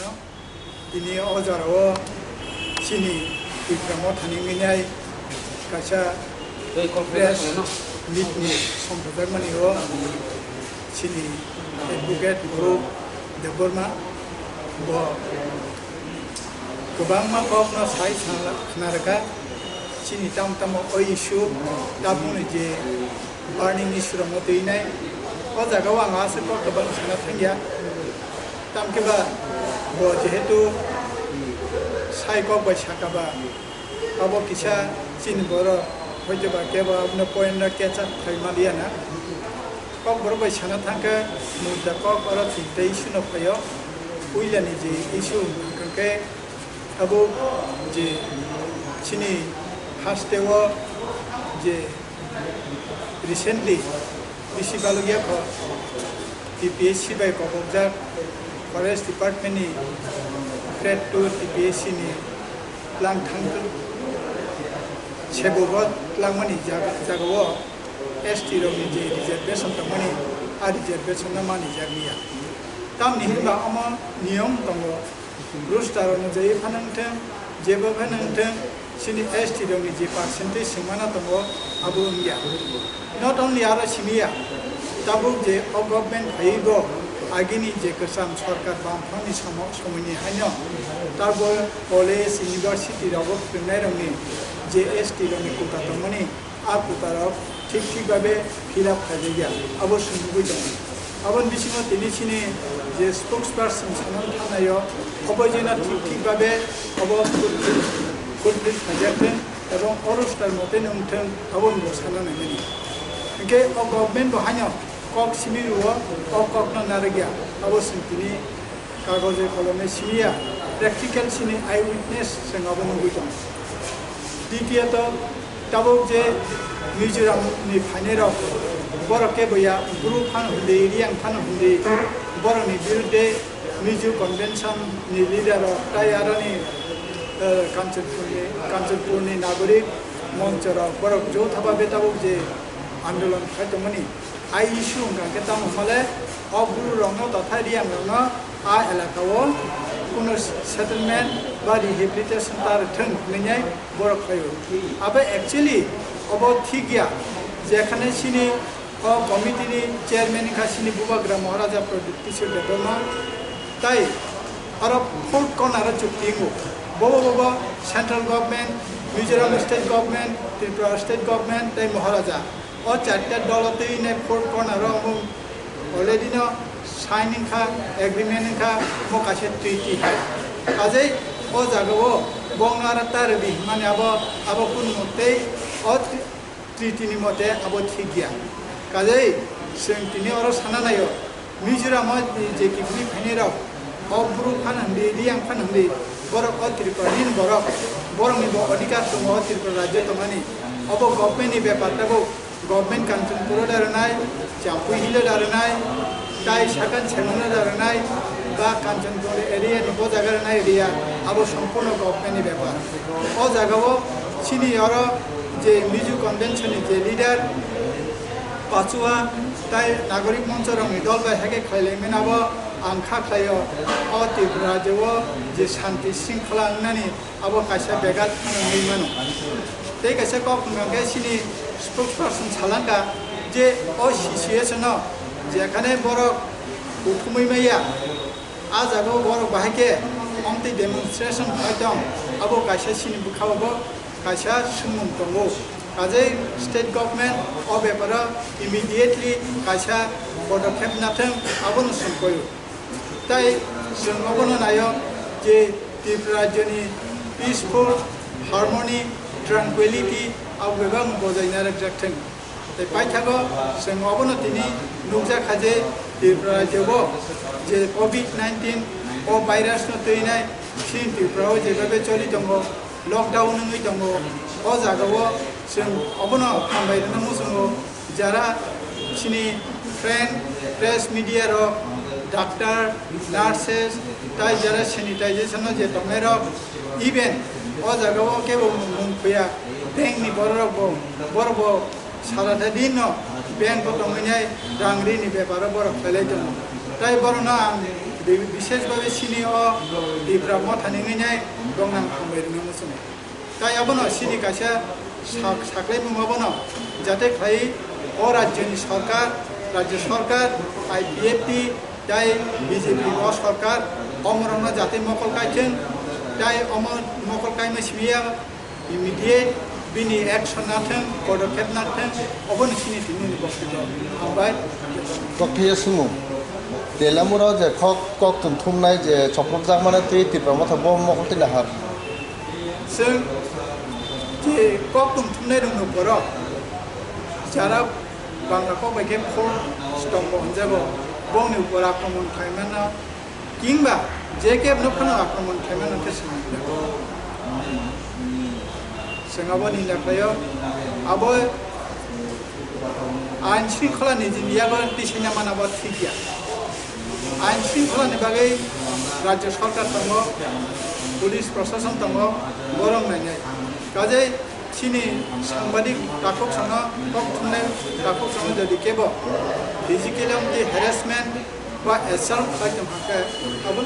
no ini ojaro sini ikramo thaninginai kaisa press meet সম্প্রদায় মানে ও sini advocate group deborma bo गोबां माखौनो साइ खानारका sini tam oi issue tabuni je burning issue मोदैनाय o jagao ang ase ko गोबां साना थांगिया tamkeba bo jehetu sai ko baisakaba abo kisa sini boro hojoba keba apno point na catch up thaimaliya na kok boro baisana thangka mudda kok ora thinte issue no phayo uilani je issue kanke abo je sini hastewo je recently bisi balugia ko TPSC by Kobokjak Forest Department ni grade 2 TPSC ni lang thangtu sebobot langmani jagawo ST ro ni je reservation tamani a reservation na mani jagniya tam ni ba ama niyom tongo rules অনুযায়ী ফানাংথেं जेबो फानांथें sini ST ro ni je percentage singmana tongo abu ngia not only ara simia tabuk je government haigo agini je kesam sarkar bamphani samoni haino tarbo college university rogo prenai roni je ST ro ni kuta tomani a kutaro ঠিক ভাবে fill up হয়ে গিয়া অবশ্যই বুঝি দং আবন বিসিম তিনি সিনি যে spokesperson Sanal থানায় অবজেনা ঠিক ভাবে কমপ্লিট হাজারতেন এবং অরস্টার মতে নংথেন আবন সানানো নেনি একে গভর্নমেন্ট বহান্য কক সিমিরুও কক না নারগিয়া অবশ্যই তিনি কাগজে কলমে সিমিয়া প্র্যাকটিক্যাল সিনি আই উইটনেস जों আবন বুঝি দং দ্বিতীয়ত তাবক যে মিজোরাম नि फाइनेराव बरके बया ग्रुप फान हुंदे रियां फान हुंदे बरनि बिरुद्धे मिजो कन्वेंशन नि लिडार तायारनि कांचनपुरनि नागरिक मंचर बरक जौथाबा बेताबक जे आंदोलन खायतमनि आई इशू गाके ताम मले अबुरु रंग तथा रियां रंग आ एलाकाव কোনো সেটেলমেন্ট বা রিহেবিলিটেশন তার থং নইনাই বরক খায়ো আবে एक्चुअली अब ठीक गया जेखाने सिनी कमिटिनि चेयरमैन खासिनी बुबाग्रा महाराजा प्रदीप किशोर देवबर्मा ताई आरो फोर्थ कर्नार चुक्तिंगो बबो central government Mizoram state government Tripura state government ताई महाराजा और चारटा दलते ने फोर्थ कर्नार अलरेडी न साइनिंग खा एग्रीमेंट खा मकासे ट्रिटी है काजे ओ जागो बंगारा तारबि माने अब कुन मते ट्रिटिनि मते अब ठीक गया काजे जों दिनै अर साना नायो मिजोराम जे किफनि फाइनेराव अब्रु फानहंदि रियां फानहंदि बरक त्रिपुरानि बरंनि अधिकार दङ त्रिपुरा राज्य तमानि अब गभर्नमेन्टनि बेपारखौ गभर्नमेन्ट कांचनपुर दारनाय जाम्पुइ हिल दारनाय ताई सागान सेमना दारनाय बा कांचनपुर एरिया नि बजागारनाय एरिया अब सम्पूर्ण गभर्नमेन्टनि बेपार ओ जागाव सिनि अर जे मिजो कन्वेंशन जे लिडार पाचुआ ताई नागरिक मंच रंग दल बा हेके खायलेमेन अब आंखा खायो अ त्रिपुरा जेव जे शांति शृंखला ननि अब कायसा बेगात नैमन ते कायसा कखंगे सिनि स्पोक्सपर्सन सालांगा जे अ सिचुएशन जेखाने बरक उथुमै मैया आ जागो बरक बाहाके अंति डेमोन्स्ट्रेशन खायदं अब कायसा सिनि बुखावबो कायसा सुमुं दंगो काजे स्टेट गवर्नमेंट अ बेपारा इमिडिएटली कायसा पदक्षेप नाथों आबन संकयो ताई जों अबनो नायो जे त्रिपुरा राज्यनि पीसफुल हार्मनी ट्रांक्विलिटी अब गोबां बजायना रखजाथों ताई पाइथागो जों अबनो दिनै नुजाखाजे त्रिपुरा राज्योआव जे कोविड-19 अ भाइरास न तैनाय सिन त्रिपुरायाव जेबाबे चलि दङ लकडाउन नङै दङ अ जागाव जों अबनो हामबायना मोसङो जारा सिनि फ्रेंड प्रेस मीडिया रो डॉक्टर नर्सेस ताई जारा सैनिटाइजेशन जे दंनाय रो इवेन अ जागाव केबो मुंफैया बैंकनि बरबो साराथा दिन बैंक दंनाय रांरिनि बेपार बरक फैलाय दङ ताई बरना বিশেষভাবে সিনি ও ডিব্রা মথানিঙै দংনাং খামबाय दङ मोसुने তাই আবনো সিনি কাছে সাকলাই মুমাবনো যাতে খাই ও রাজ্যনি সরকার রাজ্য সরকার আই বিএপি তাই বিজেপি ও সরকার অমরণ যাতে মকল কাইছেন তাই অমর মকল কাইমে সিবিয়া ইমিডিয়েট বিনি অ্যাকশন নাথেন পদক্ষেপ নাথেন অবনি সিনি তিনুনি বক্তব্য हामबाय Dr. Sumu, the Lamura, the cock and Tumnai, the chocolate zamana, the promoter bomb of the Lahar. जों जे ककटुम थुमनाय दङ न'खराव যারা বাংলাखौ বাইকে ফোর স্টম্প হনজাগো বংनि উপর আক্রমণ খাইমানা কিংবা যে কেব নখনো আক্রমণ খাইমানা কেসিনাগো जोंहाबो निलाखायो आबो आइन शृंखलानि जिनियाबो दिसिना मानाबो थिगिया आइन शृंखलानि बागै राज्य सरकार दङ पुलिस प्रशासन दङ गरम नायनाय काजै सिनि साংবাদিক दाखौ सङो ककटुमनाय दाखौ सङो যদি केब फिजिकल हेरेसमेंट बा एसल्ट आइटम हाके आबो